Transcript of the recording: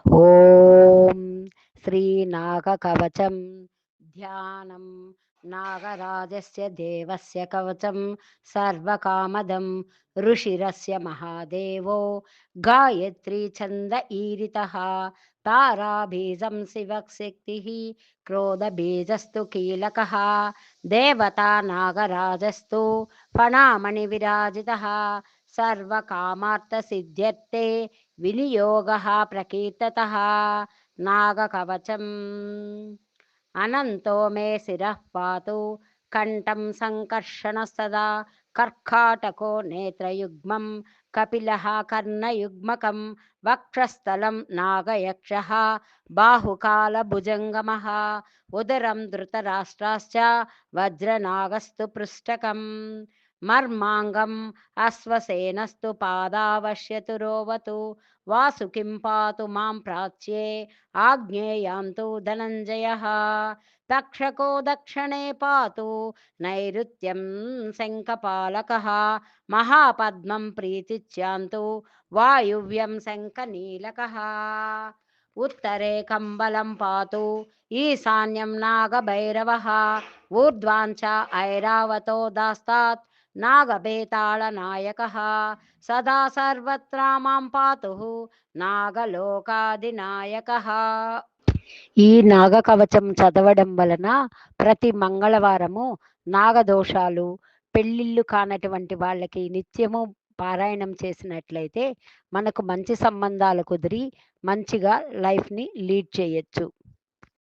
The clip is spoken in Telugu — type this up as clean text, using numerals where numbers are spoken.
ఓం శ్రీనాగకవచం ధ్యానం నాగరాజస్య దేవస్య కవచం సర్వకామదం ఋషిరస్య మహాదేవో గాయత్రీ ఛంద ఈరితః తారాబీజం శివశక్తిః క్రోధబీజస్తు కీలకः దేవతా నాగరాజస్తు ఫణామణి విరాజితः సర్వకామార్థసిద్ధ్యర్థే వినియోగः ప్రకీర్తతः నాగకవచం అనంతో మే శిరః పాతు కంఠం సంకర్షణ సదా కర్కాటకో నేత్రయుగ్మం కపిలః కర్ణయుగ్మకం వక్షస్థలం నాగయక్షః బాహుకాలభుజంగమః ఉదరం ధృతరాష్ట్రాశ్చ వజ్రనాగస్తు పృష్టకం మర్మాంగం అశ్వసేనస్తు పాదావశ్యతురోవతు వాసుకిం పాతు మాం ప్రాచ్యే ఆగ్నేయాంతు ధనంజయః తక్షకో దక్షిణే పాతు నైరుత్యం శంఖపాలకः మహాపద్మం ప్రీతిచ్యాంతు వాయువ్యం శంఖనీలకः ఉత్తరే కంబలం పాతు ఈశాన్యం నాగభైరవः ఊర్ధ్వాంచ ఐరావతో దాస్తాత్ నాగబేతాళనాయకः సదా సర్వత్రా మాం పాతుః నాగలోకాధినాయకः. ఈ నాగకవచం చదవడం వలన ప్రతి మంగళవారము నాగదోషాలు, పెళ్ళిళ్ళు కానటువంటి వాళ్ళకి నిత్యము పారాయణం చేసినట్లయితే మనకు మంచి సంబంధాలు కుదిరి మంచిగా లైఫ్ని లీడ్ చేయొచ్చు.